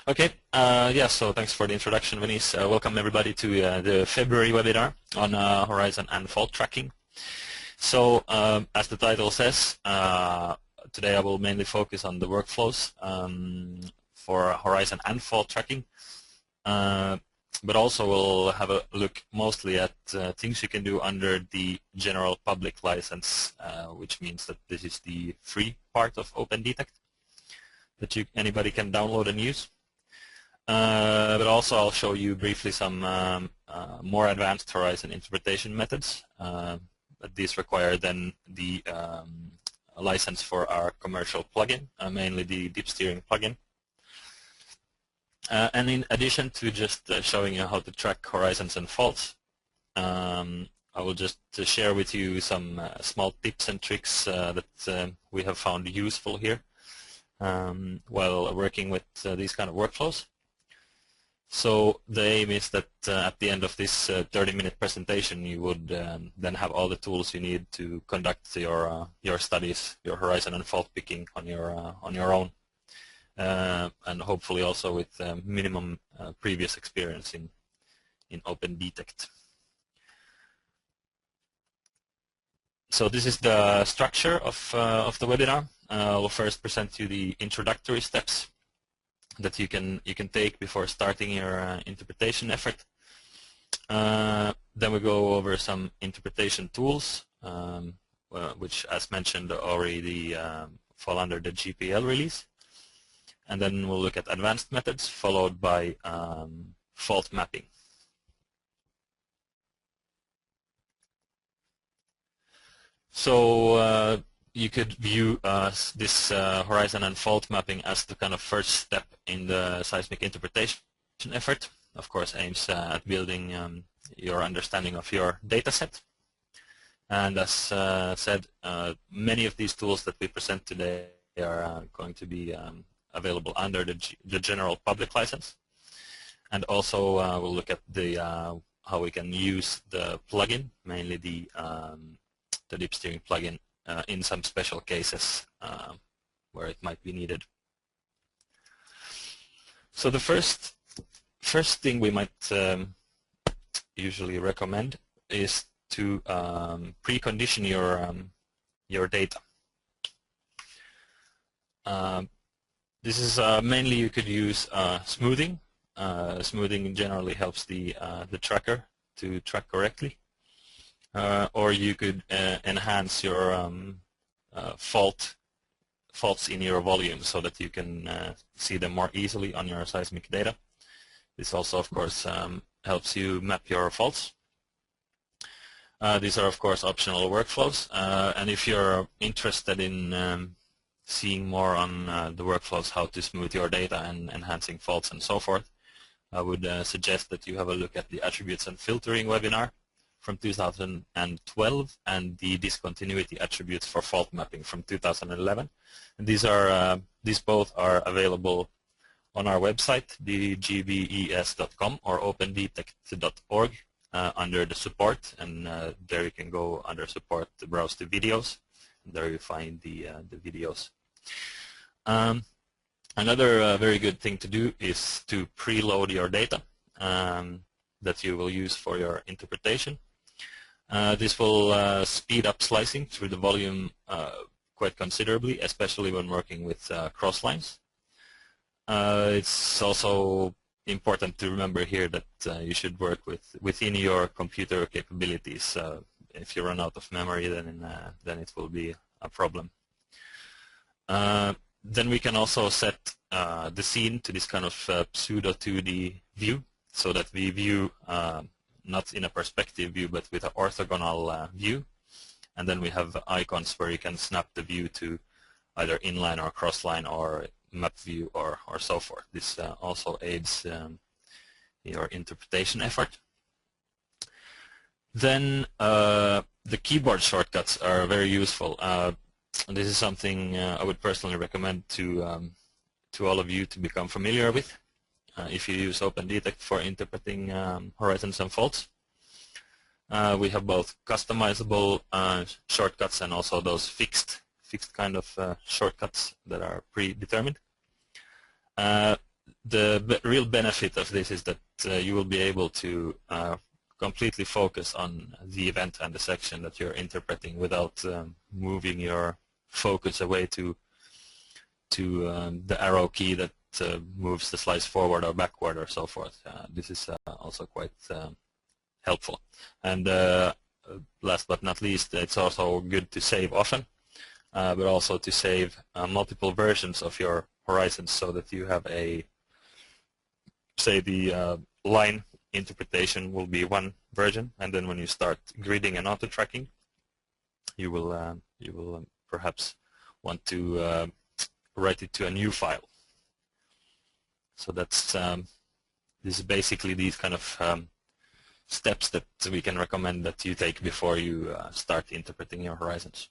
Okay, yeah, so thanks for the introduction, Venice. Welcome everybody to the February webinar on horizon and fault tracking. So, as the title says, today I will mainly focus on the workflows for horizon and fault tracking, but also we'll have a look mostly at things you can do under the general public license, which means that this is the free part of OpendTect that anybody can download and use. But also I'll show you briefly some more advanced horizon interpretation methods. But these require then the license for our commercial plugin, mainly the deep steering plugin. And in addition to just showing you how to track horizons and faults, I will just share with you some small tips and tricks that we have found useful here while working with these kind of workflows. So the aim is that at the end of this 30-minute presentation, you would then have all the tools you need to conduct your studies, your horizon and fault picking on your own, and hopefully also with minimum previous experience in OpenTect. So this is the structure of the webinar. I will first present you the introductory steps that you can take before starting your interpretation effort. Then we go over some interpretation tools, which, as mentioned, already fall under the GPL release. And then we'll look at advanced methods, followed by fault mapping. So you could view this horizon and fault mapping as the kind of first step in the seismic interpretation effort. Of course, aims at building your understanding of your data set. And as said, many of these tools that we present today are going to be available under the general public license. And also we'll look at the how we can use the plugin, mainly the deep steering plugin, in some special cases where it might be needed. So the first thing we might usually recommend is to precondition your data. This is mainly you could use smoothing. Smoothing generally helps the tracker to track correctly. Or you could enhance your faults in your volume so that you can see them more easily on your seismic data. This also, of course, helps you map your faults. These are, of course, optional workflows. And if you're interested in seeing more on the workflows, how to smooth your data and enhancing faults and so forth, I would suggest that you have a look at the Attributes and Filtering webinar from 2012 and the Discontinuity Attributes for Fault Mapping from 2011. And these both are available on our website, dgbes.com or opendetect.org under the support, and there you can go under support to browse the videos. There you find the videos. Another very good thing to do is to preload your data that you will use for your interpretation. This will speed up slicing through the volume quite considerably, especially when working with crosslines. It's also important to remember here that you should work within your computer capabilities. If you run out of memory, then it will be a problem. Then we can also set the scene to this kind of pseudo 2D view, so that we view not in a perspective view, but with an orthogonal view. And then we have icons where you can snap the view to either inline or crossline or map view or so forth. This also aids your interpretation effort. Then the keyboard shortcuts are very useful. This is something I would personally recommend to all of you to become familiar with if you use OpenTect for interpreting horizons and faults. We have both customizable shortcuts and also those fixed kind of shortcuts that are predetermined. the real benefit of this is that you will be able to completely focus on the event and the section that you're interpreting without moving your focus away to the arrow key that moves the slice forward or backward or so forth. This is also quite helpful. And last but not least, it's also good to save often, but also to save multiple versions of your horizons so that you have a, say the line interpretation will be one version, and then when you start gridding and auto-tracking, you will perhaps want to write it to a new file. So that's this is basically these kind of steps that we can recommend that you take before you start interpreting your horizons.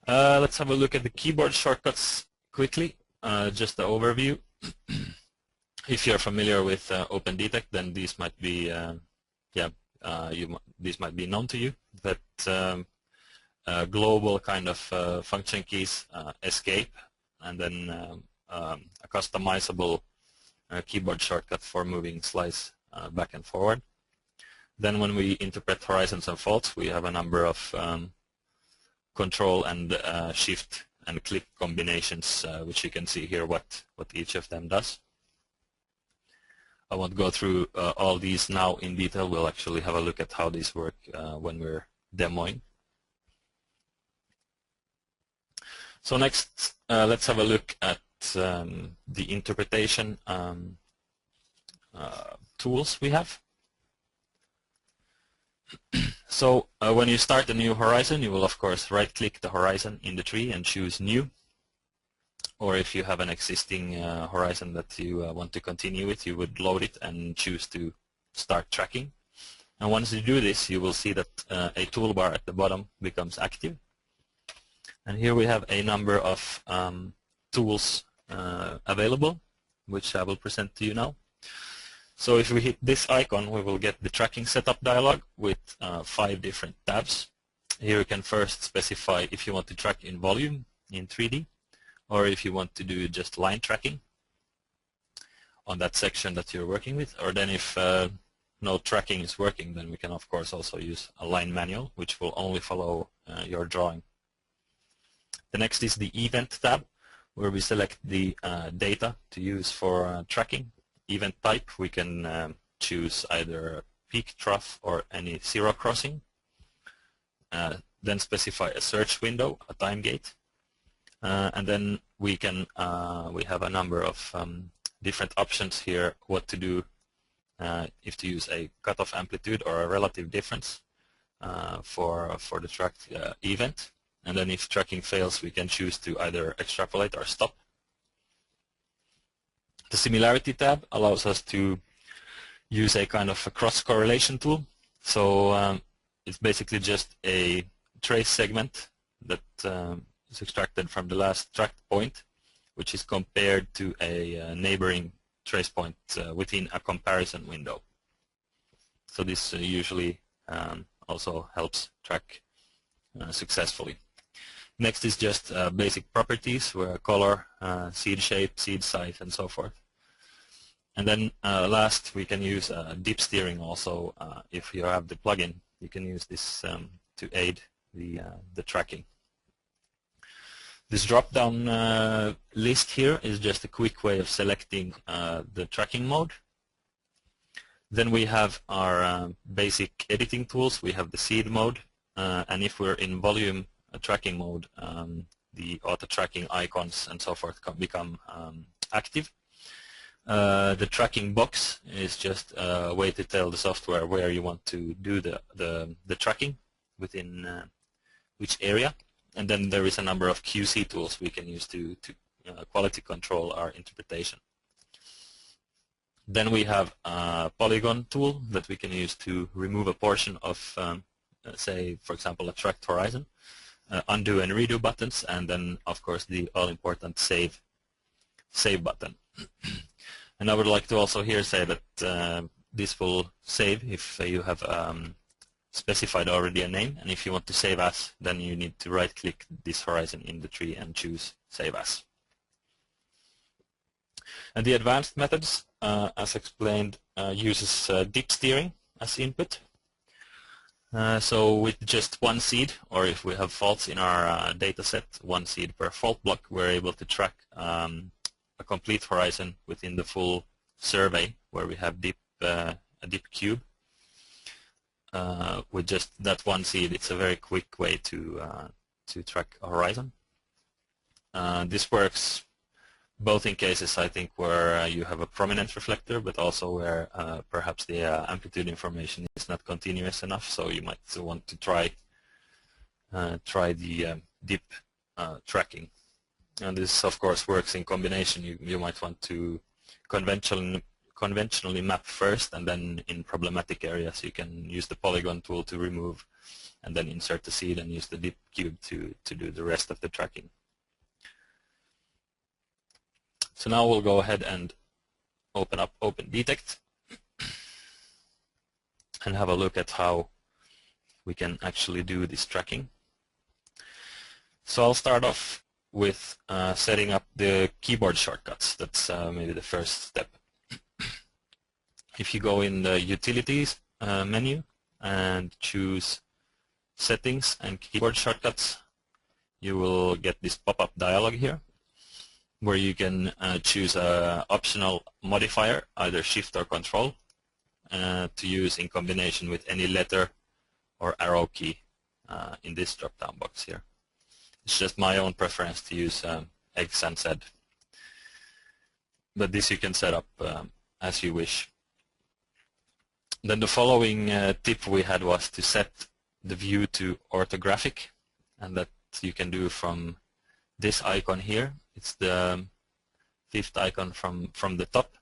Let's have a look at the keyboard shortcuts quickly, just the overview. If you're familiar with OpendTect, then these might be these might be known to you. But global kind of function keys, escape, and then a customizable keyboard shortcut for moving slice back and forward. Then when we interpret horizons and faults, we have a number of control and shift and click combinations, which you can see here what each of them does. I won't go through all these now in detail. We'll actually have a look at how these work when we're demoing. So next, let's have a look at the interpretation tools we have. So when you start a new horizon, you will of course right-click the horizon in the tree and choose New. Or if you have an existing horizon that you want to continue with, you would load it and choose to start tracking. And once you do this, you will see that a toolbar at the bottom becomes active. And here we have a number of tools available, which I will present to you now. So if we hit this icon, we will get the tracking setup dialog with 5 different tabs. Here you can first specify if you want to track in volume in 3D, or if you want to do just line tracking on that section that you're working with. Or then if no tracking is working, then we can of course also use a line manual, which will only follow your drawing. The next is the Event tab, where we select the data to use for tracking. Event type, we can choose either peak, trough, or any zero crossing. Then specify a search window, a time gate. And then we can we have a number of different options here what to do if to use a cutoff amplitude or a relative difference for the tracked event. And then if tracking fails, we can choose to either extrapolate or stop. The Similarity tab allows us to use a kind of a cross-correlation tool. So it's basically just a trace segment that is extracted from the last tracked point, which is compared to a neighboring trace point within a comparison window. So this usually also helps track successfully. Next is just basic properties, where color, seed shape, seed size, and so forth. And then last, we can use dip steering also. If you have the plugin, you can use this to aid the tracking. This drop-down list here is just a quick way of selecting the tracking mode. Then we have our basic editing tools. We have the seed mode, and if we're in volume tracking mode, the auto-tracking icons and so forth can become active. The tracking box is just a way to tell the software where you want to do the tracking within which area. And then there is a number of QC tools we can use to quality control our interpretation. Then we have a polygon tool that we can use to remove a portion of, say, for example, a tracked horizon. Undo and redo buttons, and then of course the all-important save button. And I would like to also here say that this will save if you have specified already a name, and if you want to save as, then you need to right-click this horizon in the tree and choose Save As. And the advanced methods, as explained, uses dip steering as input. So with just one seed, or if we have faults in our data set, one seed per fault block, we're able to track a complete horizon within the full survey where we have a dip cube. With just that one seed, it's a very quick way to track a horizon. This works both in cases, I think, where you have a prominent reflector, but also where perhaps the amplitude information is not continuous enough. So you might want to try the dip tracking. And this, of course, works in combination. You might want to conventionally map first, and then in problematic areas you can use the polygon tool to remove, and then insert the seed and use the dip cube to do the rest of the tracking. So now we'll go ahead and open up OpendTect and have a look at how we can actually do this tracking. So I'll start off with setting up the keyboard shortcuts. That's maybe the first step. If you go in the Utilities menu and choose Settings and Keyboard Shortcuts, you will get this pop-up dialog here, where you can choose an optional modifier, either Shift or Control, to use in combination with any letter or arrow key in this drop-down box here. It's just my own preference to use X and Z, but this you can set up as you wish. Then the following tip we had was to set the view to orthographic, and that you can do from this icon here. It's the fifth icon from the top.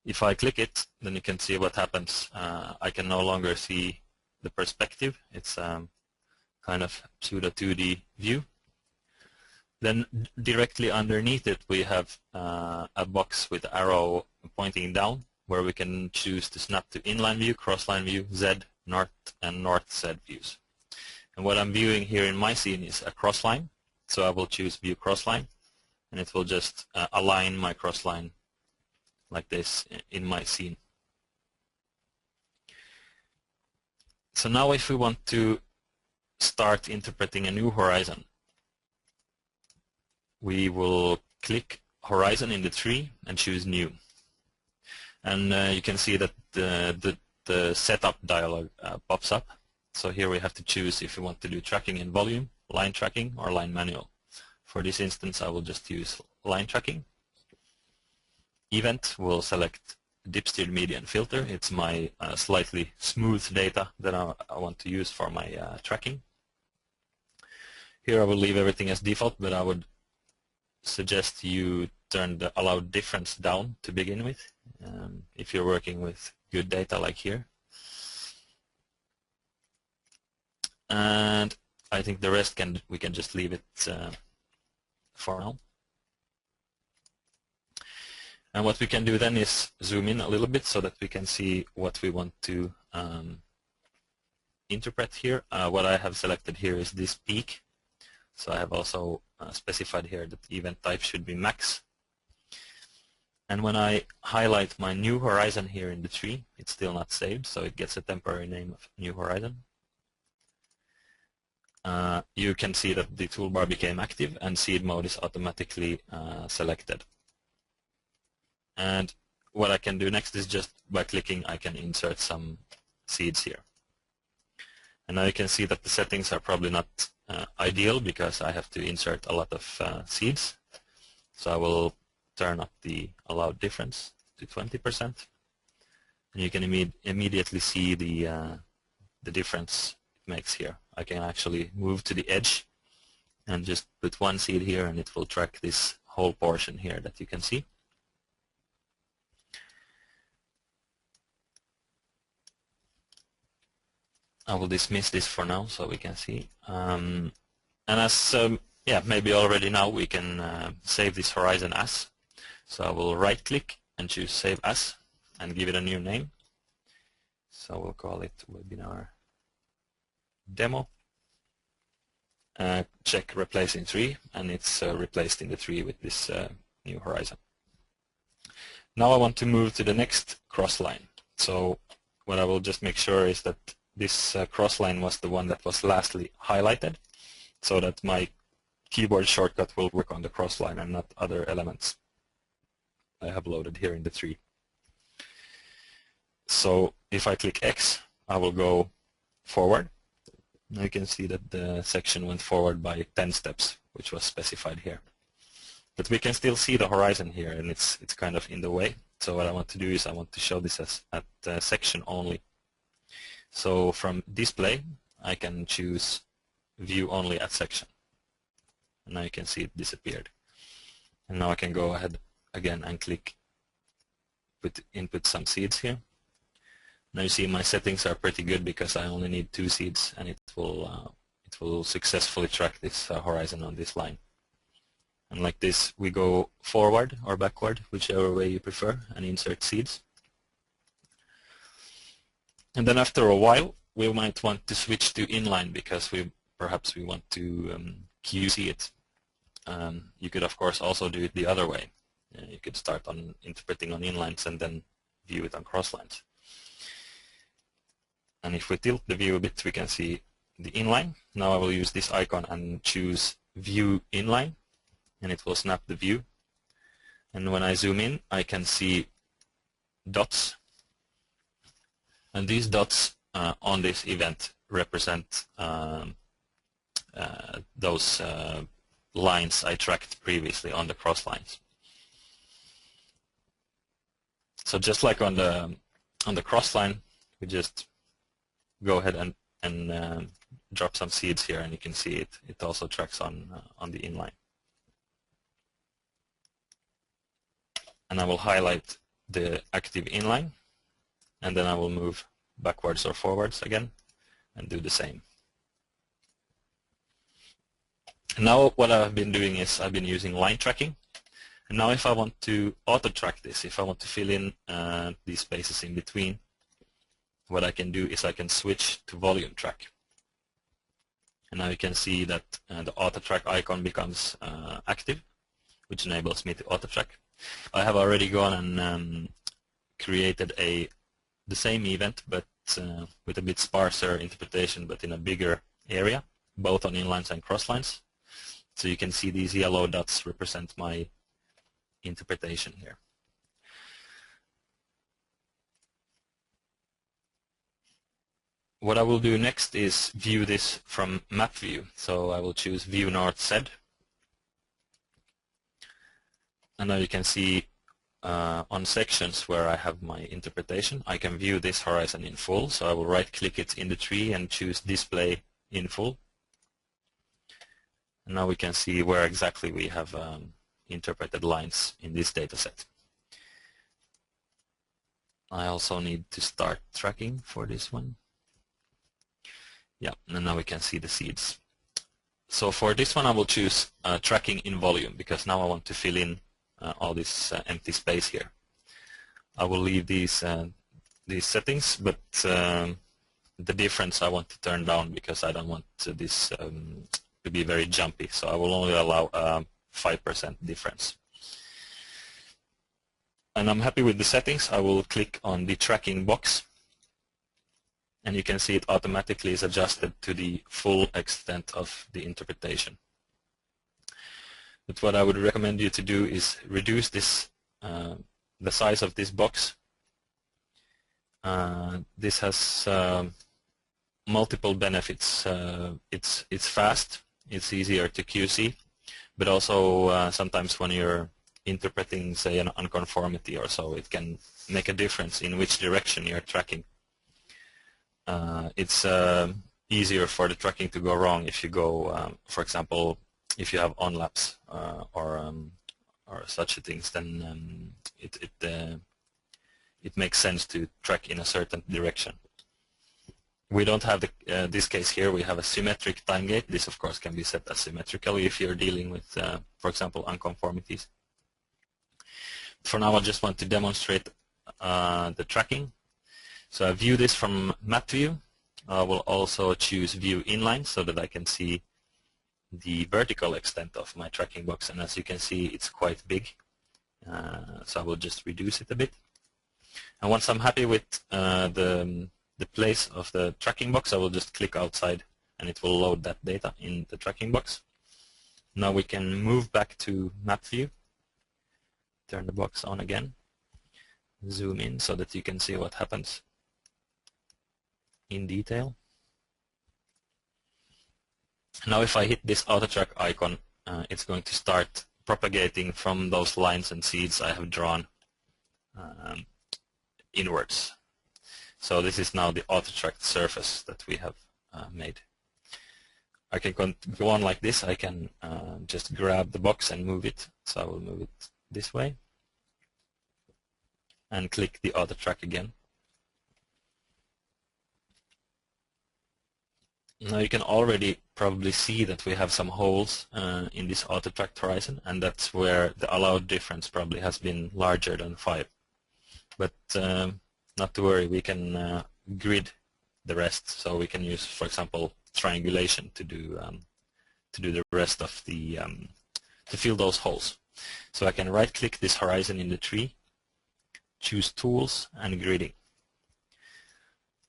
If I click it, then you can see what happens. I can no longer see the perspective. It's kind of pseudo 2D view. Then directly underneath it we have a box with arrow pointing down, where we can choose to snap to inline view, crossline view, Z, north, and north-Z views. And what I'm viewing here in my scene is a crossline. So I will choose View Crossline, and it will just align my crossline like this in my scene. So now if we want to start interpreting a new horizon, we will click Horizon in the tree and choose New. And you can see that the setup dialog pops up. So here we have to choose if we want to do tracking in volume, line tracking, or line manual. For this instance, I will just use line tracking. Event will select dip steered median filter. It's my slightly smooth data that I want to use for my tracking. Here I will leave everything as default, but I would suggest you turn the allowed difference down to begin with, if you're working with good data like here. And I think the rest we can just leave it for now. And what we can do then is zoom in a little bit so that we can see what we want to interpret here. What I have selected here is this peak. So I have also specified here that event type should be max. And when I highlight my new horizon here in the tree, it's still not saved, so it gets a temporary name of new horizon. You can see that the toolbar became active and seed mode is automatically selected. And what I can do next is just by clicking I can insert some seeds here. And now you can see that the settings are probably not ideal because I have to insert a lot of seeds. So I will turn up the allowed difference to 20%. And you can immediately see the difference it makes here. I can actually move to the edge and just put one seed here and it will track this whole portion here that you can see. I will dismiss this for now so we can see. And as maybe already now we can save this horizon as. So I will right click and choose Save As and give it a new name. So we'll call it Webinar Demo. Check Replace in Tree, and it's replaced in the tree with this new horizon. Now I want to move to the next cross line. So what I will just make sure is that this cross line was the one that was lastly highlighted, so that my keyboard shortcut will work on the cross line and not other elements I have loaded here in the tree. So if I click X, I will go forward. Now you can see that the section went forward by 10 steps, which was specified here. But we can still see the horizon here, and it's kind of in the way. So what I want to do is I want to show this as at section only. So from display, I can choose view only at section. And now you can see it disappeared. And now I can go ahead again and click input some seeds here. Now you see my settings are pretty good because I only need 2 seeds, and it will successfully track this horizon on this line. And like this, we go forward or backward, whichever way you prefer, and insert seeds. And then after a while, we might want to switch to inline because perhaps we want to QC it. You could, of course, also do it the other way. You could start on interpreting on inlines and then view it on crosslines. And if we tilt the view a bit, we can see the inline. Now I will use this icon and choose View Inline, and it will snap the view. And when I zoom in, I can see dots. And these dots on this event represent those lines I tracked previously on the cross lines. So just like on the cross line, we just go ahead and drop some seeds here, and you can see it also tracks on the inline. And I will highlight the active inline, and then I will move backwards or forwards again and do the same. And now what I've been doing is I've been using line tracking. And now if I want to auto-track this, if I want to fill in these spaces in between, what I can do is I can switch to volume track. And now you can see that the AutoTrack icon becomes active, which enables me to auto-track. I have already gone and created the same event, but with a bit sparser interpretation, but in a bigger area, both on inlines and crosslines. So you can see these yellow dots represent my interpretation here. What I will do next is view this from map view. So I will choose View North Z. And now you can see on sections where I have my interpretation, I can view this horizon in full. So I will right-click it in the tree and choose Display in Full. And now we can see where exactly we have interpreted lines in this data set. I also need to start tracking for this one. Yeah, and now we can see the seeds. So for this one I will choose tracking in volume, because now I want to fill in all this empty space here. I will leave these settings, but the difference I want to turn down because I don't want this to be very jumpy. So I will only allow 5% difference. And I'm happy with the settings. I will click on the tracking box, and you can see it automatically is adjusted to the full extent of the interpretation. But what I would recommend you to do is reduce this, the size of this box. This has multiple benefits. It's fast, it's easier to QC, but also sometimes when you're interpreting, say, an unconformity or so, it can make a difference in which direction you're tracking. It's easier for the tracking to go wrong if you go, for example, if you have onlaps or such things, then it makes sense to track in a certain direction. We don't have this case here. We have a symmetric time gate. This, of course, can be set asymmetrically if you're dealing with, for example, unconformities. For now, I just want to demonstrate the tracking. So I view this from map view. I will also choose View Inline so that I can see the vertical extent of my tracking box. And as you can see, it's quite big. So I will just reduce it a bit. And once I'm happy with the place of the tracking box, I will just click outside and it will load that data in the tracking box. Now we can move back to map view, turn the box on again, zoom in so that you can see what happens in detail. Now if I hit this AutoTrack icon, it's going to start propagating from those lines and seeds I have drawn inwards. So this is now the AutoTrack surface that we have made. I can go on like this. I can just grab the box and move it. So I will move it this way and click the AutoTrack again. Now you can already probably see that we have some holes in this AutoTrack horizon, and that's where the allowed difference probably has been larger than 5. But not to worry, we can grid the rest. So we can use, for example, triangulation to do the rest of the to fill those holes. So I can right-click this horizon in the tree, choose Tools and Gridding.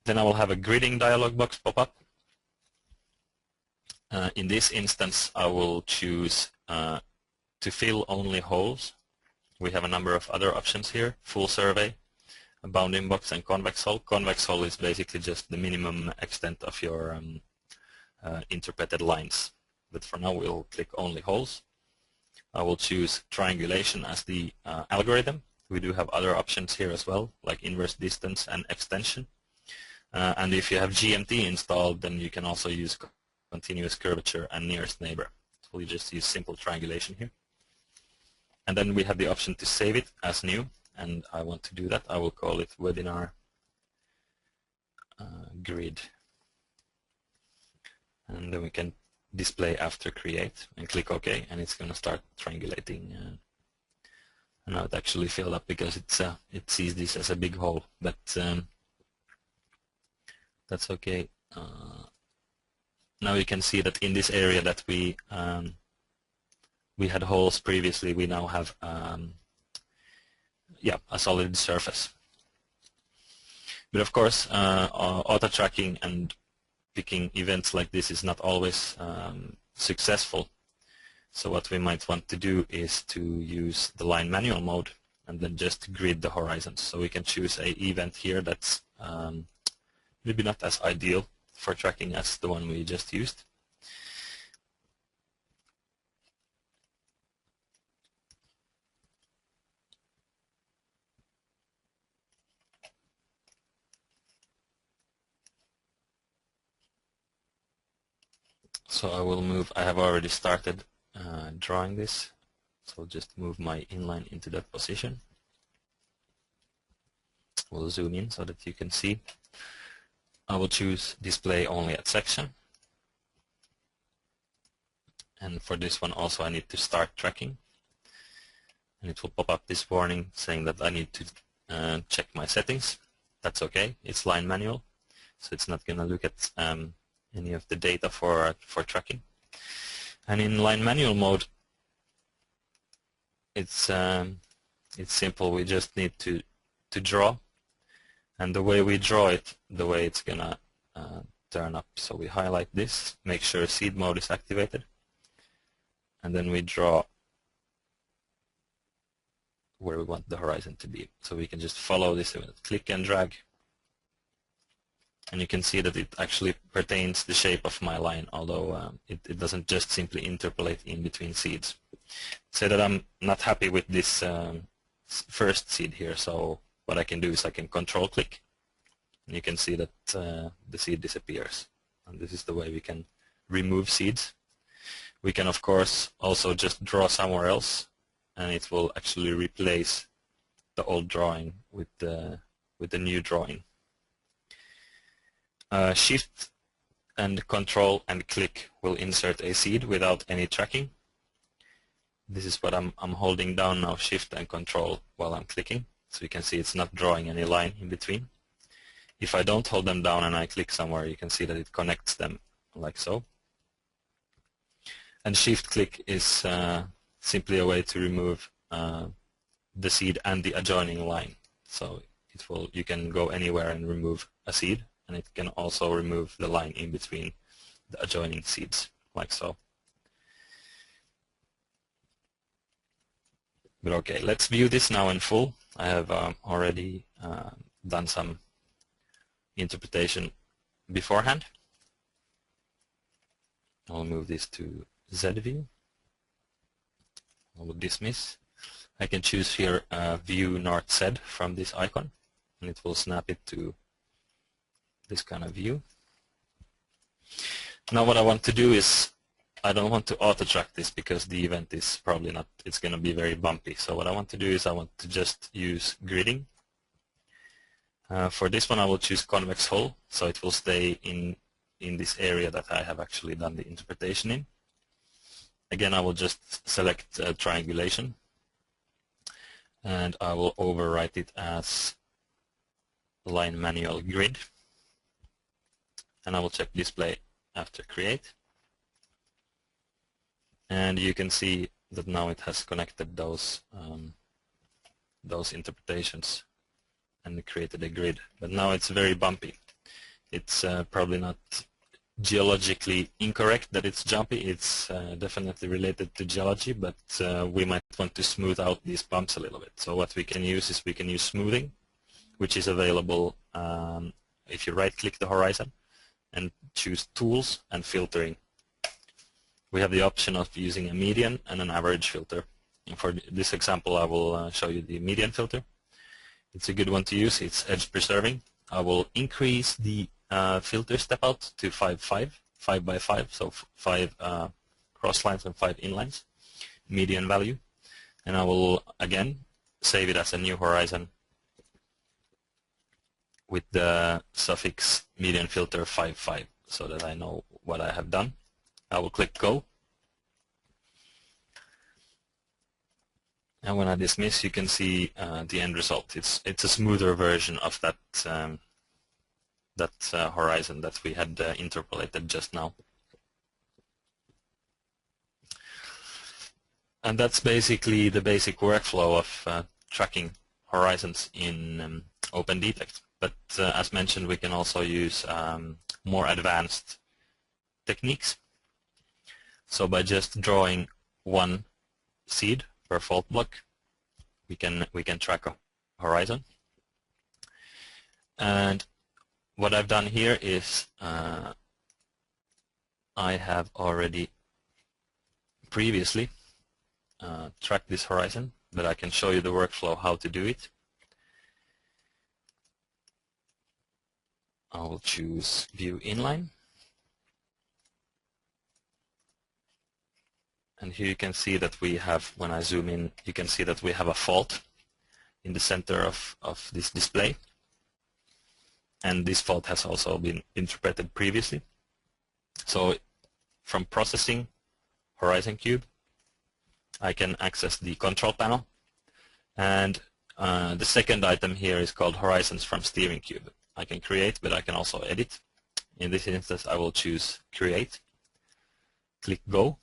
Then I will have a gridding dialog box pop up. In this instance, I will choose to fill only holes. We have a number of other options here: full survey, a bounding box, and convex hull. Convex hull is basically just the minimum extent of your interpreted lines. But for now, we'll click only holes. I will choose triangulation as the algorithm. We do have other options here as well, like inverse distance and extension. And if you have GMT installed, then you can also use continuous curvature and nearest neighbor. So we just use simple triangulation here. And then we have the option to save it as new, and I want to do that. I will call it webinar grid. And then we can display after create and click OK, and it's going to start triangulating. And now it actually filled up because it sees this as a big hole, but that's okay. Now you can see that in this area that we had holes previously, we now have a solid surface. But of course, auto-tracking and picking events like this is not always successful. So what we might want to do is to use the line manual mode and then just grid the horizons. So we can choose an event here that's maybe not as ideal for tracking as the one we just used. So I will move, I have already started drawing this, so I'll just move my inline into that position. We'll zoom in so that you can see. I will choose display only at section. And for this one also I need to start tracking. And it will pop up this warning saying that I need to check my settings. That's okay, it's line manual, so it's not going to look at any of the data for tracking. And in line manual mode, it's simple. We just need to draw, and the way we draw it, the way it's gonna turn up. So we highlight this, make sure seed mode is activated, and then we draw where we want the horizon to be. So we can just follow this with click and drag. And you can see that it actually pertains the shape of my line, although it doesn't just simply interpolate in between seeds. Say that I'm not happy with this first seed here, so what I can do is I can control click, and you can see that the seed disappears. And this is the way we can remove seeds. We can of course also just draw somewhere else, and it will actually replace the old drawing with the new drawing. Shift and Control and click will insert a seed without any tracking. This is what I'm holding down now, Shift and Control, while I'm clicking. So you can see it's not drawing any line in between. If I don't hold them down and I click somewhere, you can see that it connects them like so. And Shift click is simply a way to remove the seed and the adjoining line. So you can go anywhere and remove a seed, and it can also remove the line in between the adjoining seeds, like so. But okay, let's view this now in full. I have already done some interpretation beforehand. I'll move this to Z view. I will dismiss. I can choose here View North Z from this icon, and it will snap it to this kind of view. Now what I want to do is, I don't want to AutoTrack this because the event is probably not, it's going to be very bumpy. So what I want to do is I want to just use gridding. For this one I will choose convex hull, so it will stay in this area that I have actually done the interpretation in. Again, I will just select triangulation, and I will overwrite it as line manual grid, and I will check display after create, and you can see that now it has connected those interpretations and created a grid. But now it's very bumpy. It's probably not geologically incorrect that it's jumpy. It's definitely related to geology, but we might want to smooth out these bumps a little bit. So what we can use is we can use smoothing, which is available if you right-click the horizon and choose Tools and Filtering. We have the option of using a median and an average filter. And for this example, I will show you the median filter. It's a good one to use. It's edge preserving. I will increase the filter step out to 5 by 5, so 5 cross lines and 5 inlines, median value. And I will again save it as a new horizon with the suffix median filter 5 so that I know what I have done. I will click go. And when I dismiss, you can see the end result. It's a smoother version of that horizon that we had interpolated just now. And that's basically the basic workflow of tracking horizons in OpendTect. But as mentioned, we can also use more advanced techniques. So by just drawing one seed per fault block, we can track a horizon. And what I've done here is I have already previously tracked this horizon, but I can show you the workflow how to do it. I will choose View Inline. And here you can see that we have, when I zoom in, you can see that we have a fault in the center of this display. And this fault has also been interpreted previously. So from processing Horizon Cube, I can access the control panel. And the second item here is called Horizons from Steering Cube. I can create, but I can also edit. In this instance, I will choose Create, click Go.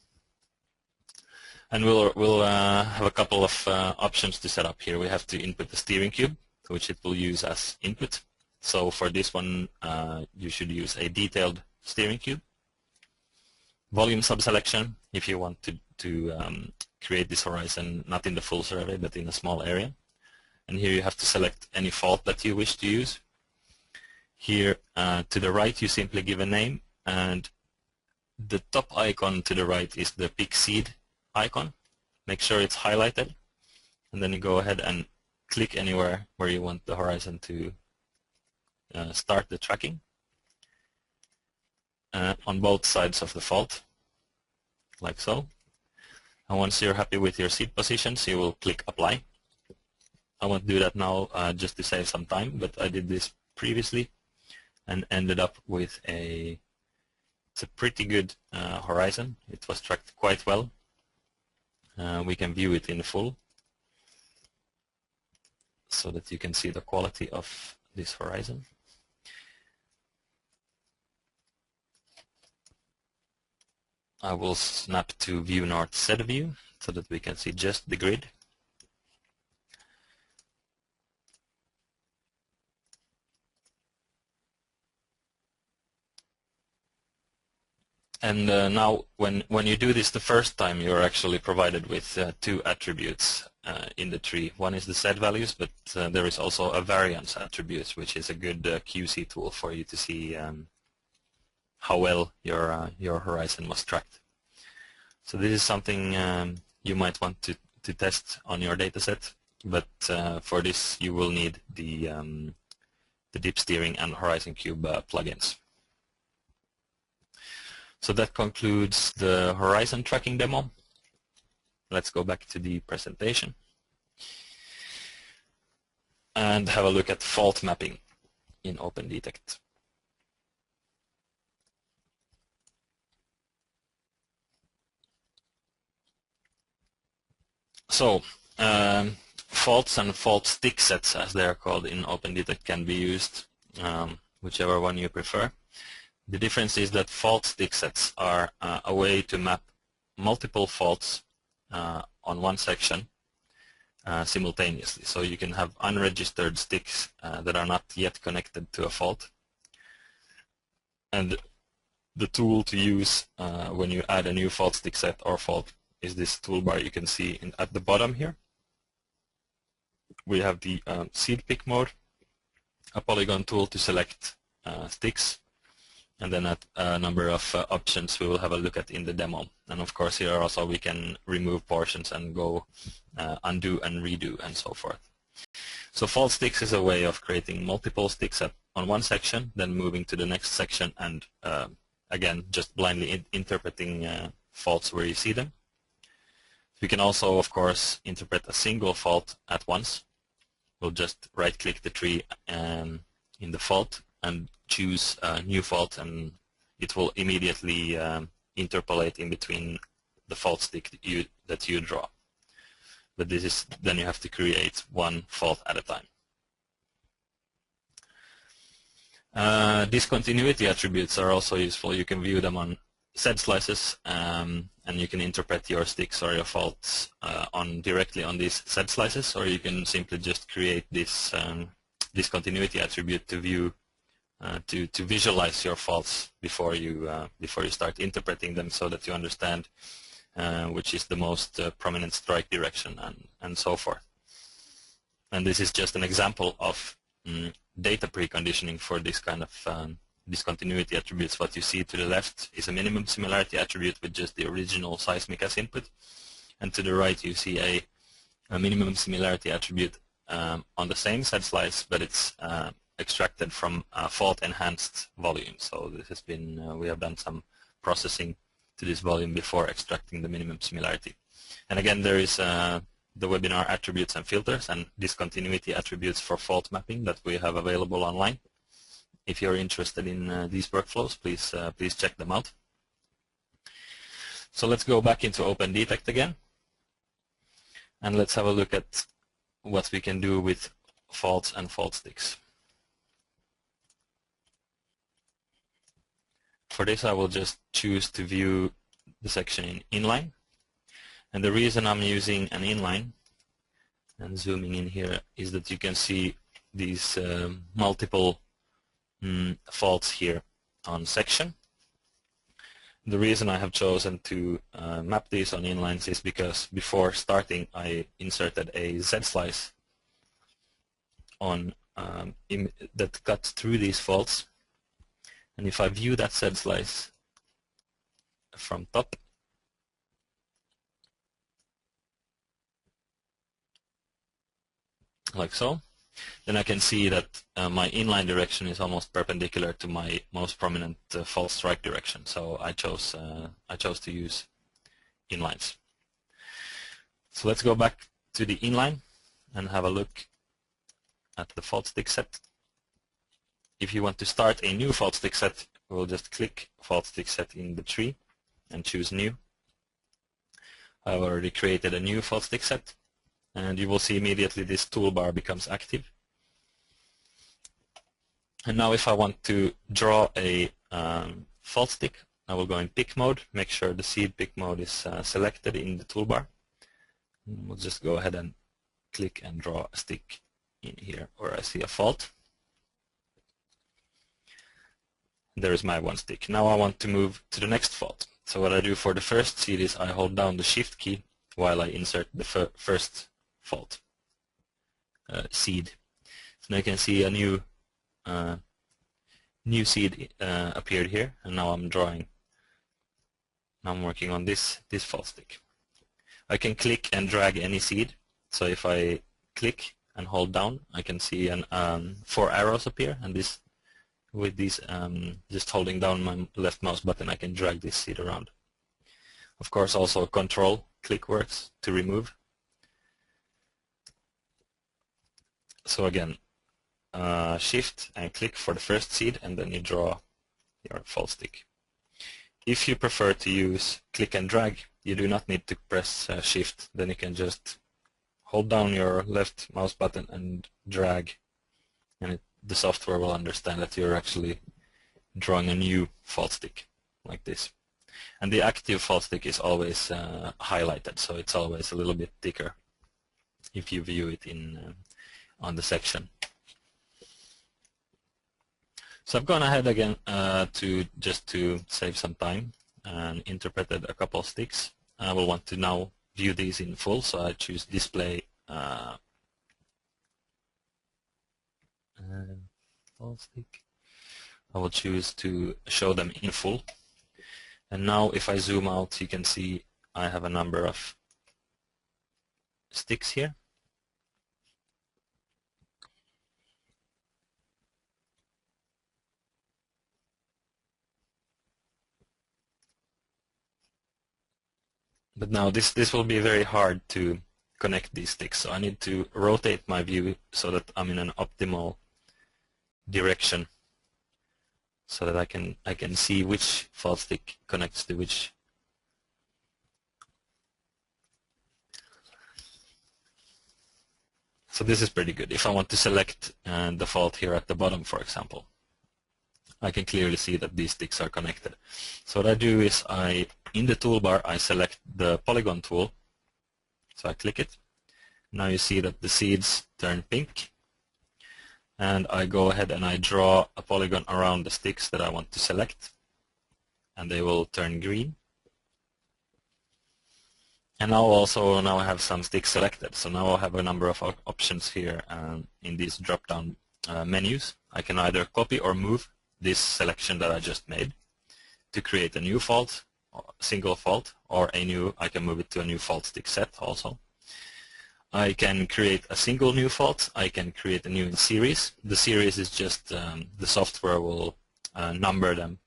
And we'll have a couple of options to set up here. We have to input the steering cube, which it will use as input. So for this one, you should use a detailed steering cube. Volume subselection, if you want to create this horizon not in the full survey, but in a small area. And here you have to select any fault that you wish to use. Here to the right, you simply give a name, and the top icon to the right is the pick seed icon. Make sure it's highlighted, and then you go ahead and click anywhere where you want the horizon to start the tracking on both sides of the fault, like so. And once you're happy with your seed positions, you will click Apply. I won't do that now just to save some time, but I did this previously and ended up with it's a pretty good horizon. It was tracked quite well. We can view it in full so that you can see the quality of this horizon. I will snap to View North Z view so that we can see just the grid. And now when you do this the first time, you're actually provided with two attributes in the tree. One is the set values, but there is also a variance attribute, which is a good QC tool for you to see how well your horizon was tracked. So this is something you might want to test on your dataset, but for this you will need the dip steering and horizon cube plugins. So that concludes the horizon tracking demo. Let's go back to the presentation and have a look at fault mapping in OpendTect. So faults and fault stick sets, as they are called in OpendTect, can be used, whichever one you prefer. The difference is that fault stick sets are a way to map multiple faults on one section simultaneously. So you can have unregistered sticks that are not yet connected to a fault. And the tool to use when you add a new fault stick set or fault is this toolbar you can see at the bottom here. We have the seed pick mode, a polygon tool to select sticks, and then a number of options we will have a look at in the demo. And of course here also we can remove portions and go undo and redo and so forth. So fault sticks is a way of creating multiple sticks on one section, then moving to the next section and again just blindly interpreting faults where you see them. We can also of course interpret a single fault at once. We'll just right click the tree in the fault and choose a new fault, and it will immediately interpolate in between the fault stick that you draw. But this is then you have to create one fault at a time. Discontinuity attributes are also useful. You can view them on Z slices, and you can interpret your sticks or your faults directly on these Z slices, or you can simply just create this discontinuity attribute to view. To visualize your faults before you start interpreting them, so that you understand which is the most prominent strike direction and so forth. And this is just an example of data preconditioning for this kind of discontinuity attributes. What you see to the left is a minimum similarity attribute with just the original Seismic as input, and to the right you see a minimum similarity attribute on the same set slice, but it's extracted from fault enhanced volume. So this has been we have done some processing to this volume before extracting the minimum similarity. And again, there is the webinar attributes and filters and discontinuity attributes for fault mapping that we have available online. If you're interested in these workflows, please check them out. So let's go back into OpendTect again, and let's have a look at what we can do with faults and fault sticks. For this, I will just choose to view the section in inline. And the reason I'm using an inline and zooming in here is that you can see these multiple faults here on section. The reason I have chosen to map these on inlines is because before starting I inserted a Z slice on that cut through these faults. And if I view that Z slice from top, like so, then I can see that my inline direction is almost perpendicular to my most prominent fault strike direction. So I chose to use inlines. So let's go back to the inline and have a look at the fault stick set. If you want to start a new fault stick set, we'll just click fault stick set in the tree and choose new. I've already created a new fault stick set, and you will see immediately this toolbar becomes active. And now if I want to draw a fault stick, I will go in pick mode, make sure the seed pick mode is selected in the toolbar. And we'll just go ahead and click and draw a stick in here where I see a fault. There is my one stick. Now I want to move to the next fault. So what I do for the first seed is I hold down the Shift key while I insert the first fault seed. So now you can see a new seed appeared here, and now I'm drawing. Now I'm working on this fault stick. I can click and drag any seed. So if I click and hold down, I can see 4 arrows appear, and this with these just holding down my left mouse button, I can drag this seed around. Of course, also Control click works to remove. So again, Shift and click for the first seed, and then you draw your fault stick. If you prefer to use click and drag, you do not need to press Shift. Then you can just hold down your left mouse button and drag, and the software will understand that you're actually drawing a new fault stick like this. And the active fault stick is always highlighted, so it's always a little bit thicker if you view it on the section. So I've gone ahead again just to save some time and interpreted a couple of sticks. I will want to now view these in full, so I choose Display fault stick. I will choose to show them in full. And now if I zoom out, you can see I have a number of sticks here. But now this will be very hard to connect these sticks, so I need to rotate my view so that I'm in an optimal direction, so that I can see which fault stick connects to which. So this is pretty good. If I want to select the fault here at the bottom, for example, I can clearly see that these sticks are connected. So what I do is in the toolbar, I select the polygon tool. So I click it. Now you see that the seeds turn pink. And I go ahead and I draw a polygon around the sticks that I want to select. And they will turn green. And now I have some sticks selected. So now I have a number of options here in these drop-down menus. I can either copy or move this selection that I just made to create a new fault, single fault, or I can move it to a new fault stick set also. I can create a single new fault. I can create a new in series. The series is just the software will number them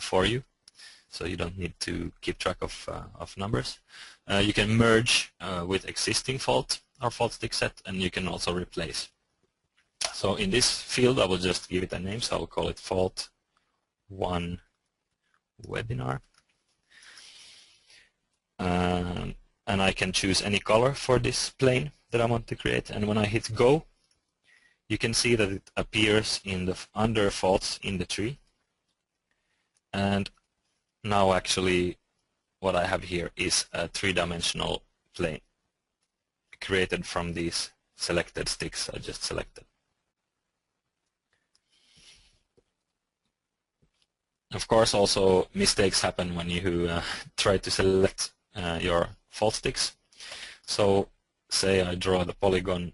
for you, so you don't need to keep track of numbers. You can merge with existing fault or fault stick set, and you can also replace. So in this field, I will just give it a name, so I will call it Fault 1 Webinar. And I can choose any color for this plane that I want to create. And when I hit Go, you can see that it appears in the under faults in the tree. And now actually what I have here is a three-dimensional plane created from these selected sticks I just selected. Of course, also mistakes happen when you try to select your fault sticks. So say I draw the polygon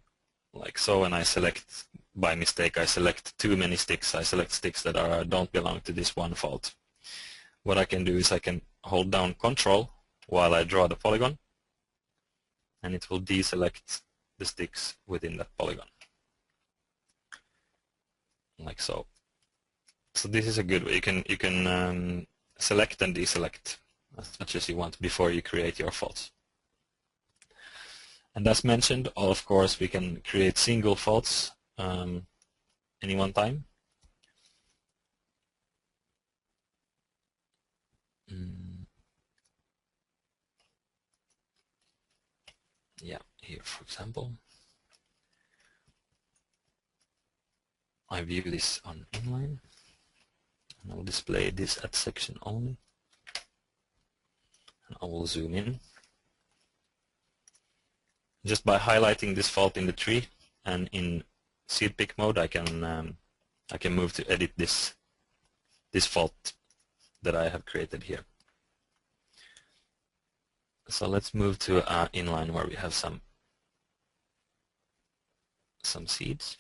like so, and I select, by mistake, I select too many sticks. I select sticks that don't belong to this one fault. What I can do is I can hold down Control while I draw the polygon, and it will deselect the sticks within that polygon, like so. So this is a good way. You can select and deselect as much as you want before you create your faults. And as mentioned, of course, we can create single faults any one time. Yeah, here, for example, I view this on inline, and I will display this at section only, and I will zoom in. Just by highlighting this fault in the tree and in seed pick mode, I can move to edit this this fault that I have created here. So let's move to inline, where we have some seeds.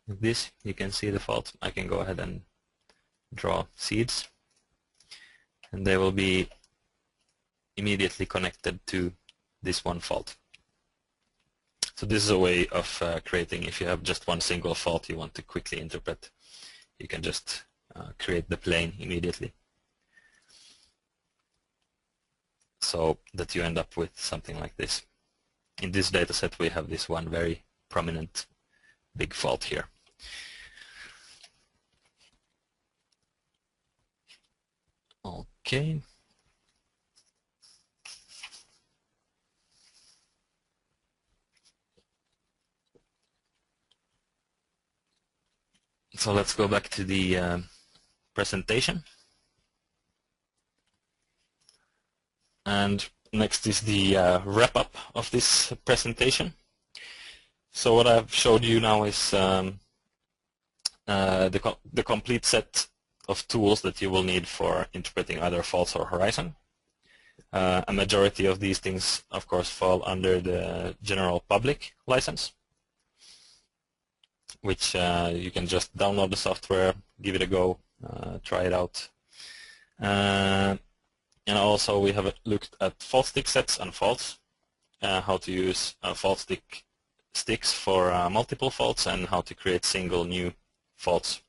With this, you can see the fault. I can go ahead and draw seeds, and they will be immediately connected to this one fault. So this is a way of creating, if you have just one single fault you want to quickly interpret, you can just create the plane immediately, so that you end up with something like this. In this dataset we have this one very prominent big fault here. Okay. So let's go back to the presentation. And next is the wrap-up of this presentation. So what I've showed you now is the complete set of tools that you will need for interpreting either faults or horizon. A majority of these things, of course, fall under the general public license, which you can just download the software, give it a go, try it out. And also we have looked at fault stick sets and faults, how to use fault sticks for multiple faults, and how to create single new faults.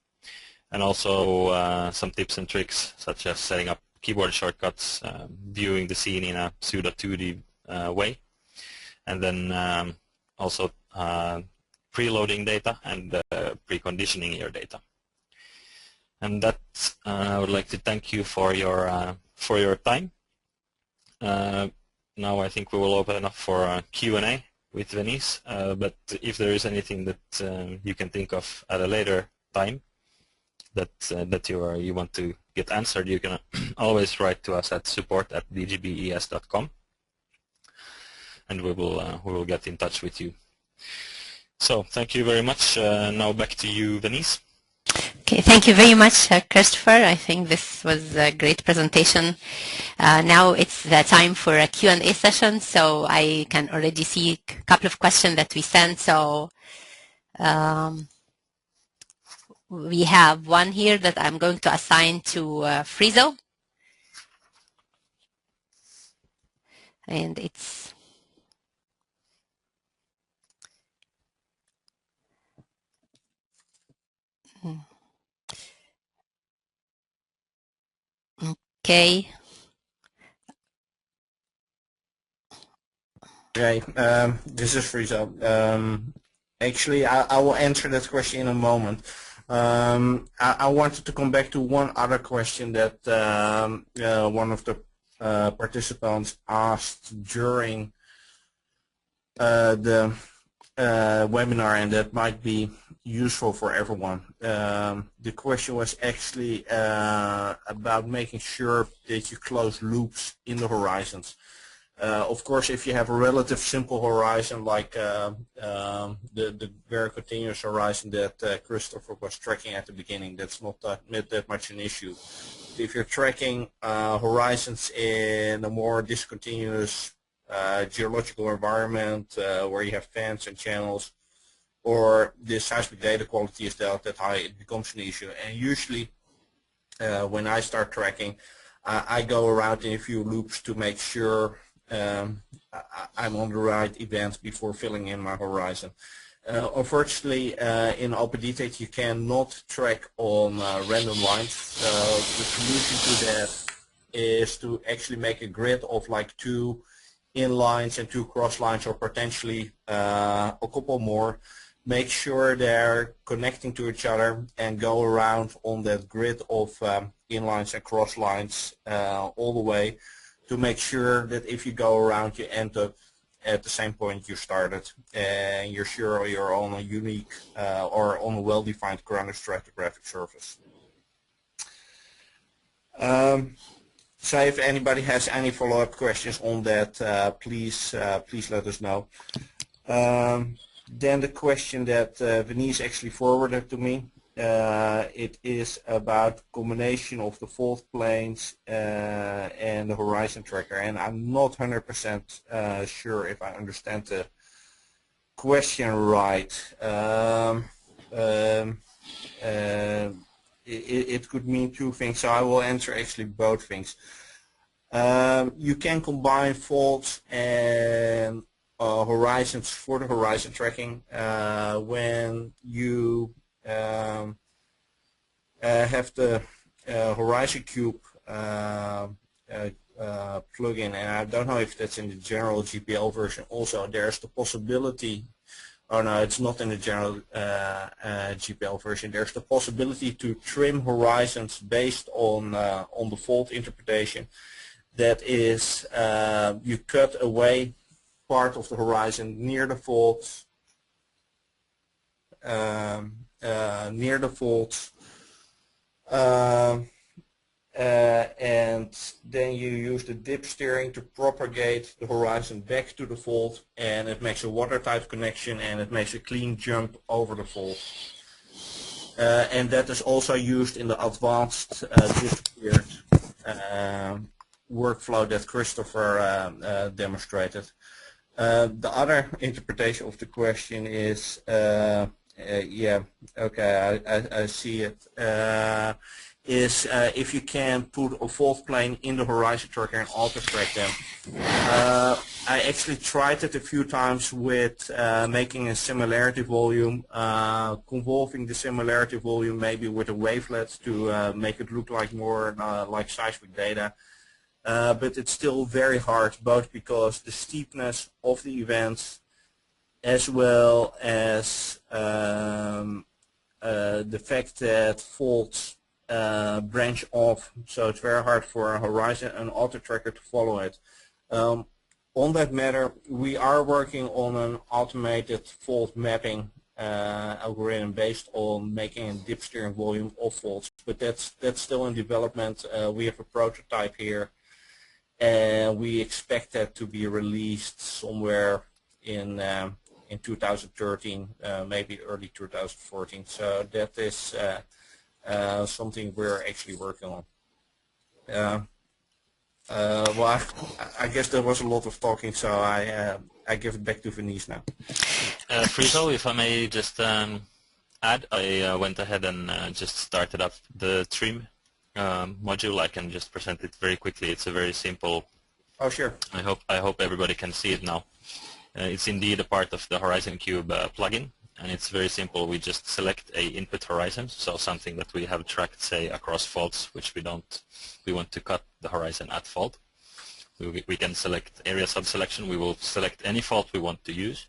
And also some tips and tricks, such as setting up keyboard shortcuts, viewing the scene in a pseudo 2D way, and then also preloading data and preconditioning your data. And that I would like to thank you for your time. Now I think we will open up for Q&A with Venice, but if there is anything that you can think of at a later time that you want to get answered, you can always write to us at support@dgbes.com, and we will get in touch with you. So thank you very much. Now back to you, Venice. Okay, thank you very much, Kristoffer. I think this was a great presentation. Now it's the time for a Q&A session, so I can already see a couple of questions that we sent. So we have one here that I'm going to assign to Frizo. And it's okay. Okay, this is Frizo. Actually, I will answer that question in a moment. I wanted to come back to one other question that one of the participants asked during the webinar, and that might be useful for everyone. The question was actually about making sure that you close loops in the horizons. Of course, if you have a relative simple horizon like the very continuous horizon that Kristoffer was tracking at the beginning, that's not that much an issue. If you're tracking horizons in a more discontinuous geological environment where you have fans and channels, or the seismic data quality is that high, it becomes an issue. And usually when I start tracking, I go around in a few loops to make sure I'm on the right events before filling in my horizon. Unfortunately, in OpendTect you cannot track on random lines. The solution to that is to actually make a grid of like 2 inlines and 2 cross lines, or potentially a couple more. Make sure they're connecting to each other and go around on that grid of inlines and cross lines all the way, to make sure that if you go around you end up at the same point you started, and you're sure you're on a unique or on a well-defined grounded stratigraphic surface. So if anybody has any follow-up questions on that, please let us know. Then the question that Venice actually forwarded to me, it is about combination of the fault planes and the horizon tracker, and I'm not 100% sure if I understand the question right. It could mean two things, so I will answer actually both things. You can combine faults and horizons for the horizon tracking when you have the horizon cube plugin, and I don't know if that's in the general GPL version also. There's the possibility, oh no, it's not in the general GPL version. There's the possibility to trim horizons based on the fault interpretation. That is, you cut away part of the horizon near the faults, and then you use the dip steering to propagate the horizon back to the fault, and it makes a watertight connection and it makes a clean jump over the fault. And that is also used in the advanced dip steered workflow that Kristoffer demonstrated. The other interpretation of the question is, yeah, okay, I see it. Is if you can put a fault plane in the horizon tracker and AutoTrack them. I actually tried it a few times with making a similarity volume, convolving the similarity volume maybe with a wavelet to make it look like more like seismic data. But it's still very hard, both because the steepness of the events as well as the fact that faults branch off, so it's very hard for a horizon and AutoTracker to follow it. On that matter, we are working on an automated fault mapping algorithm based on making a dip steering volume of faults, but that's still in development. We have a prototype here, and we expect that to be released somewhere in 2013, maybe early 2014. So that is something we're actually working on. Well, I guess there was a lot of talking, so I give it back to Venice now. Friso, if I may just add, I went ahead and just started up the trim module. I can just present it very quickly. It's a very simple. Oh, sure. I hope everybody can see it now. It's indeed a part of the Horizon Cube plugin, and it's very simple. We just select a input horizon, so something that we have tracked, say, across faults, which we want to cut the horizon at fault. We can select area subselection. We will select any fault we want to use.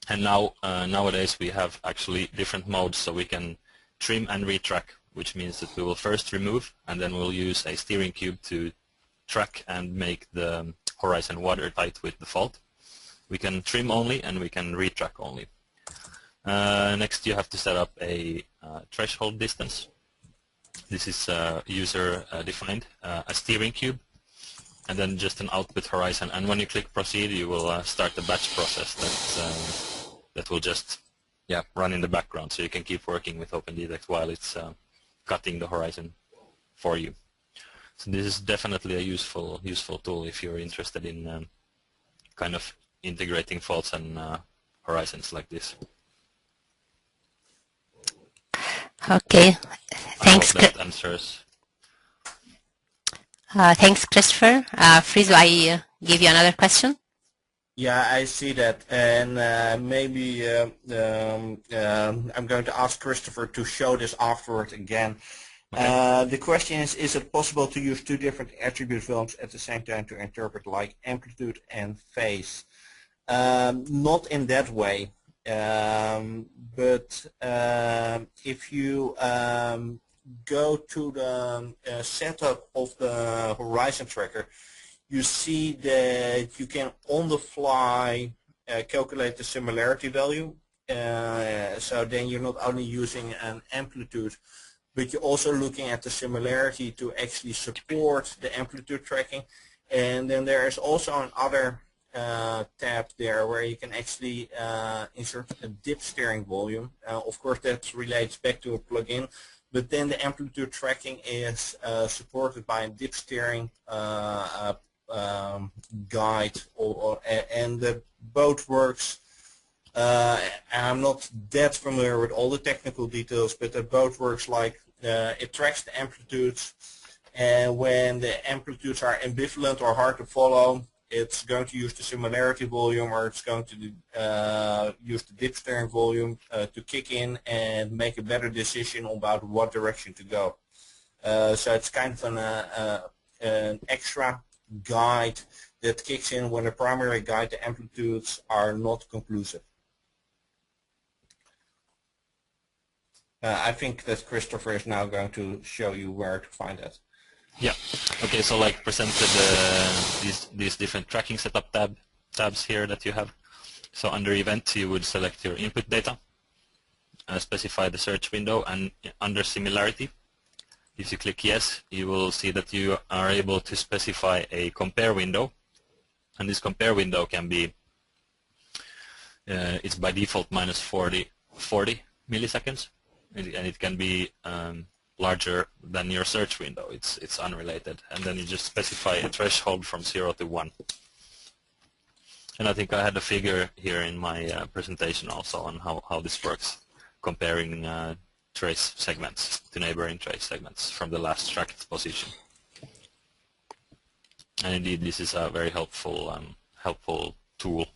And now nowadays we have actually different modes, so we can trim and retrack, which means that we will first remove, and then we'll use a steering cube to track and make the horizon watertight with the fault. We can trim only and we can retrack only. Next, you have to set up a threshold distance. This is user defined, a steering cube, and then just an output horizon. And when you click proceed, you will start the batch process that will just run in the background, so you can keep working with OpenTect while it's cutting the horizon for you. So this is definitely a useful tool if you're interested in kind of integrating faults and horizons like this. Okay, thanks. I hope that answers. Thanks, Kristoffer. Friso, I give you another question. Yeah, I see that, and maybe I'm going to ask Kristoffer to show this afterward again. Okay. The question is it possible to use two different attribute films at the same time to interpret, like amplitude and phase? Not in that way, but if you go to the setup of the horizon tracker, you see that you can on the fly calculate the similarity value. So then you're not only using an amplitude, but you're also looking at the similarity to actually support the amplitude tracking. And then there is also another tab there where you can actually insert a dip steering volume. Of course, that relates back to a plugin, but then the amplitude tracking is supported by a dip steering guide, and both works. I'm not that familiar with all the technical details, but it both works like it tracks the amplitudes, and when the amplitudes are ambivalent or hard to follow, it's going to use the similarity volume, or it's going to use the dip steering volume to kick in and make a better decision about what direction to go. So it's kind of an extra guide that kicks in when the primary guide, the amplitudes are not conclusive. I think that Kristoffer is now going to show you where to find that. Yeah. Okay. So like presented these different tracking setup tabs here that you have. So under event you would select your input data, specify the search window, and under similarity, if you click yes, you will see that you are able to specify a compare window, and this compare window can be it's by default minus 40 milliseconds, and it can be larger than your search window. It's unrelated, and then you just specify a threshold from 0 to 1. And I think I had a figure here in my presentation also on how this works, comparing trace segments to neighboring trace segments from the last tracked position. And indeed, this is a very helpful tool.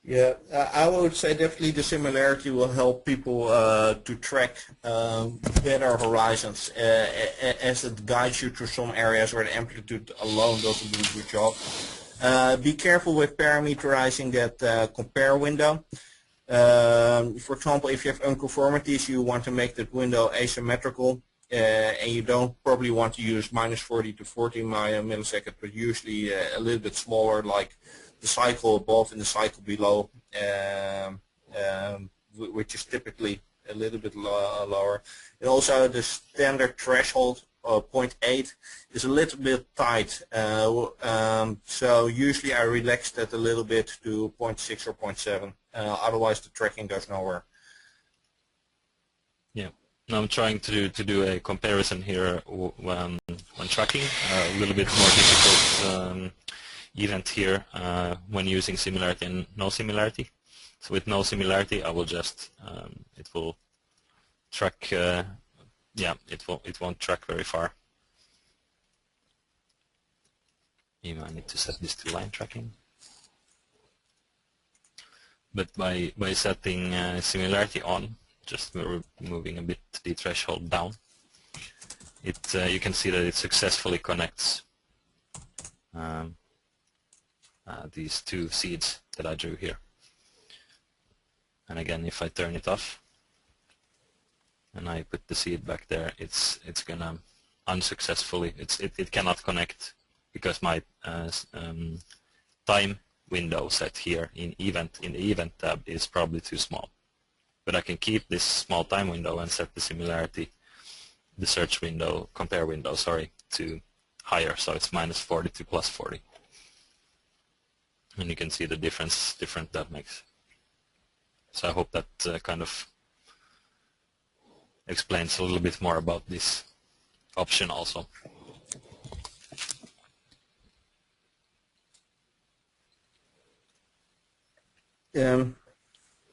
Yeah, I would say definitely the similarity will help people to track better horizons, as it guides you through some areas where the amplitude alone doesn't do a good job. Be careful with parameterizing that compare window. For example, if you have unconformities, you want to make that window asymmetrical, and you don't probably want to use minus 40 to 40 milliseconds, but usually a little bit smaller, like the cycle above and the cycle below, which is typically a little bit lower. And also the standard threshold of 0.8 is a little bit tight, so usually I relax that a little bit to 0.6 or 0.7. Otherwise the tracking goes nowhere. Yeah. Now I'm trying to do a comparison here when tracking. A little bit more difficult event here when using similarity and no similarity. So with no similarity, I will just it will track. Yeah, it won't track very far. You might need to set this to line tracking. But by setting similarity on, just moving a bit the threshold down, you can see that it successfully connects these two seeds that I drew here. And again, if I turn it off and I put the seed back there, it's gonna unsuccessfully. It cannot connect because my time window set here in the event tab is probably too small. But I can keep this small time window and set the similarity, the search window, compare window, sorry, to higher, so it's minus 40 to plus 40. And you can see the difference that makes. So I hope that kind of explains a little bit more about this option also.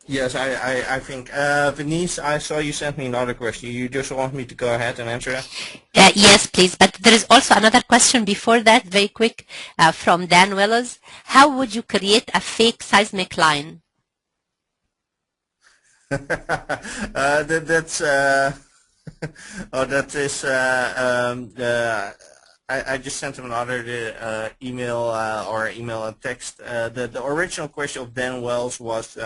Yes, I think. Venice, I saw you sent me another question. You just want me to go ahead and answer that? Yes, please. But there is also another question before that, very quick, from Dan Willows. How would you create a fake seismic line? That's oh, that is I just sent him another email or email and text. The original question of Dan Wells was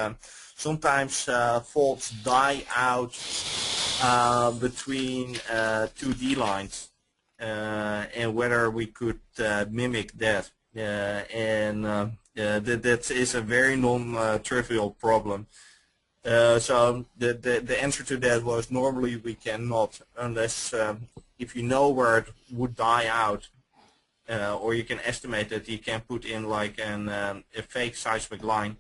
sometimes faults die out between 2D lines. and whether we could mimic that. That is a very non-trivial problem. So the answer to that was normally we cannot, unless if you know where it would die out, or you can estimate that you can put in like a fake seismic line,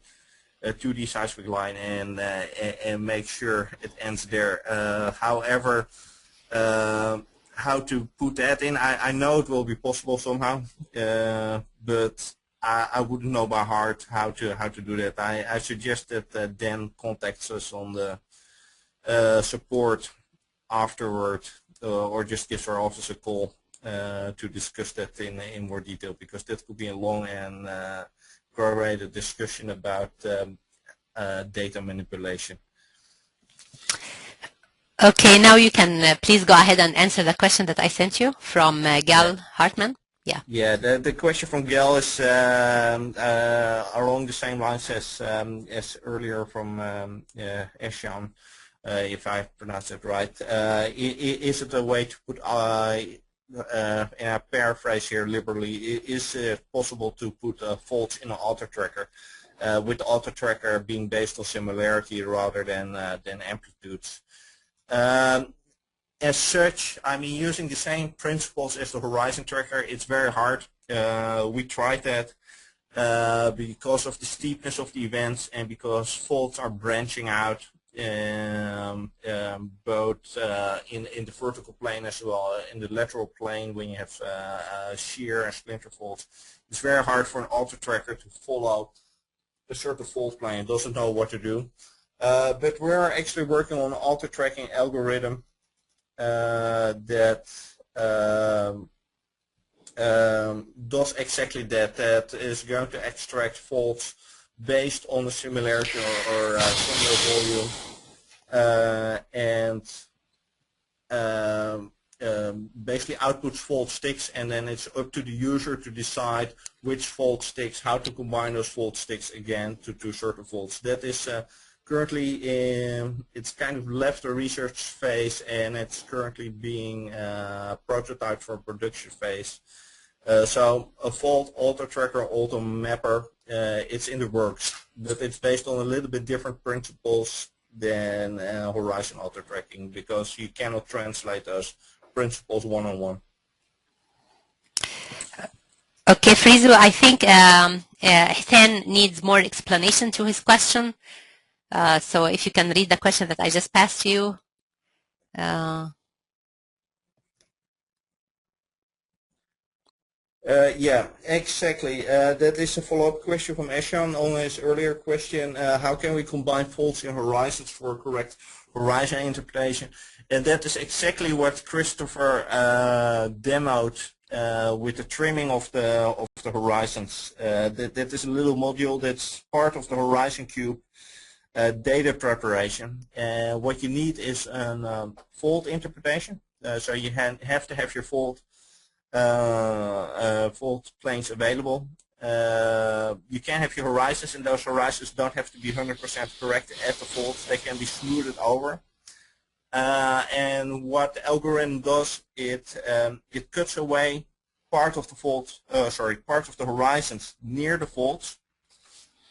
a 2D seismic line, and make sure it ends there. However, how to put that in, I know it will be possible somehow, but I wouldn't know by heart how to do that. I suggest that Dan contacts us on the support afterward, or just gives our office a call to discuss that in more detail, because that could be a long and correlated discussion about data manipulation. Okay, now you can please go ahead and answer the question that I sent you from Gal Hartman. Yeah. Yeah, the question from Gal is along the same lines as earlier from Eshan, if I pronounced it right. Is it a way to put, and I paraphrase here liberally, is it possible to put faults in an AutoTracker, with the AutoTracker being based on similarity rather than amplitudes? As such, I mean, using the same principles as the horizon tracker, it's very hard. We tried that because of the steepness of the events and because faults are branching out both in the vertical plane as well in the lateral plane when you have shear and splinter faults. It's very hard for an AutoTracker to follow a certain fault plane. It doesn't know what to do. But we're actually working on an AutoTracking algorithm that does exactly that. That is going to extract faults based on the similarity or similar volume, and basically outputs fault sticks, and then it's up to the user to decide which fault sticks, how to combine those fault sticks again to certain faults. That is currently it's kind of left the research phase, and it's currently being prototyped for production phase. So a fault AutoTracker, AutoMapper, it's in the works, but it's based on a little bit different principles than horizon AutoTracking, because you cannot translate those principles one-on-one. Okay, Friso, I think Hiten needs more explanation to his question. So if you can read the question that I just passed to you. Yeah, exactly. That is a follow-up question from Eshan on his earlier question. How can we combine faults in horizons for correct horizon interpretation? And that is exactly what Kristoffer demoed with the trimming of the horizons. That is a little module that's part of the Horizon Cube data preparation. What you need is a fault interpretation. So you have to have your fault planes available. You can have your horizons, and those horizons don't have to be 100% correct at the faults. They can be smoothed over. And what the algorithm does, it cuts away part of the fault, part of the horizons near the faults.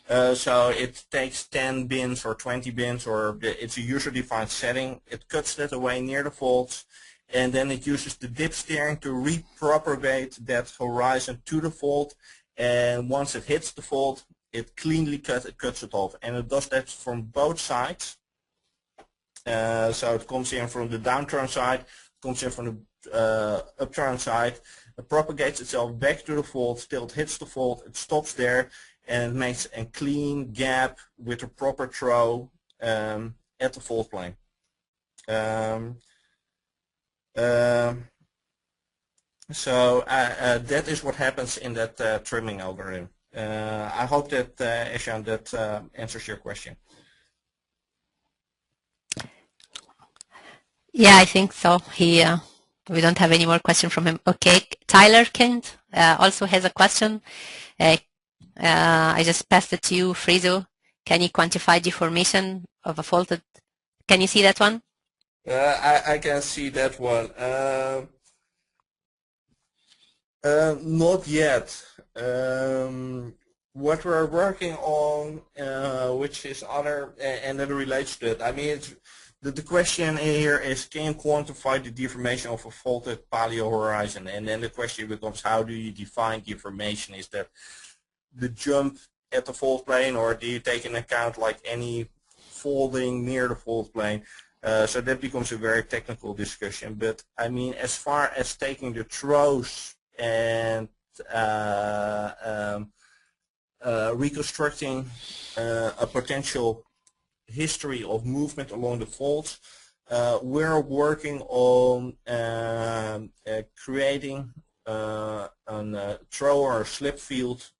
So it takes 10 bins or 20 bins, or it's a user-defined setting. It cuts that away near the faults, and then it uses the dip steering to repropagate that horizon to the fault. And once it hits the fault, it cleanly cuts it off. And it does that from both sides. So it comes in from the downturn side, it comes in from the upturn side. It propagates itself back to the fault till it hits the fault. It stops there, and it makes a clean gap with a proper throw at the fault plane. So that is what happens in that trimming algorithm. I hope that, Eshan, that answers your question. Yeah, I think so. We don't have any more question from him. Okay, Tyler Kent also has a question. I just passed it to you, Friso. Can you quantify deformation of a faulted? Can you see that one? I can see that one. Not yet. What we're working on, which is other, and that relates to it. I mean, the question here is, can you quantify the deformation of a faulted paleo horizon? And then the question becomes, how do you define deformation? Is that the jump at the fault plane, or do you take into account like any folding near the fault plane? So that becomes a very technical discussion. But I mean, as far as taking the throws and reconstructing a potential history of movement along the faults, we're working on creating a throw or slip field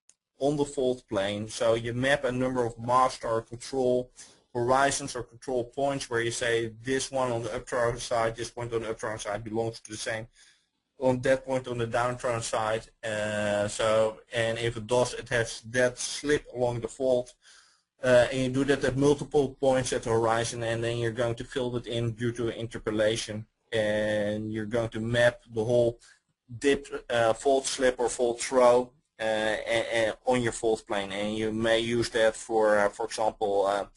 on the fault plane. So you map a number of master or control horizons or control points where you say this one on the upthrow side, this point on the upthrow side belongs to the same on that point on the downthrow side. And if it does, it has that slip along the fault. And you do that at multiple points at the horizon, and then you're going to fill it in due to interpolation, and you're going to map the whole dip, fault slip or fault throw on your fault plane. And you may use that for example,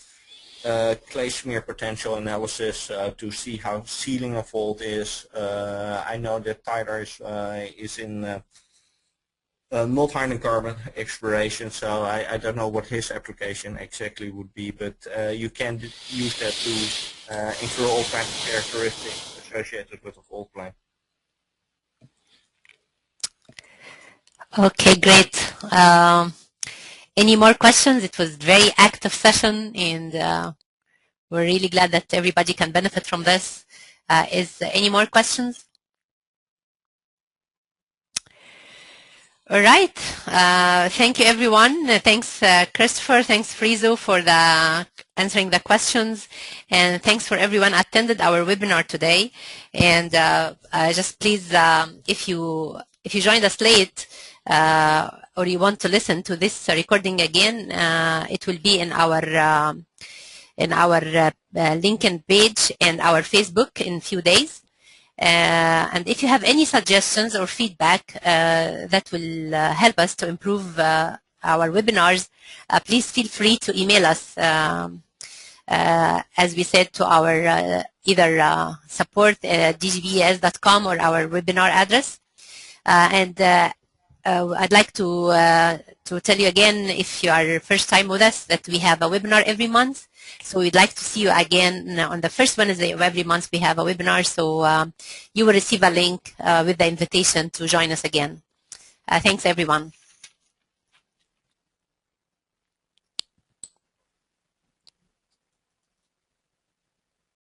clay smear potential analysis to see how sealing a fault is. I know that Tyler is in not hydrocarbon exploration, so I don't know what his application exactly would be, but you can use that to infer all kinds of characteristics associated with a fault plane. Okay, great. Any more questions? It was a very active session, and we're really glad that everybody can benefit from this. Is there any more questions? All right. Thank you, everyone. Thanks, Kristoffer. Thanks, Friso, for answering the questions. And thanks for everyone attended our webinar today. And just please, if you joined us late or you want to listen to this recording again, it will be in our LinkedIn page and our Facebook in a few days. And if you have any suggestions or feedback that will help us to improve our webinars, please feel free to email us, as we said, to our either support dgbes.com or our webinar address. And I'd like to tell you again, if you are first time with us, that we have a webinar every month. So we'd like to see you again on the first Wednesday of every month. We have a webinar, so you will receive a link with the invitation to join us again. Thanks, everyone.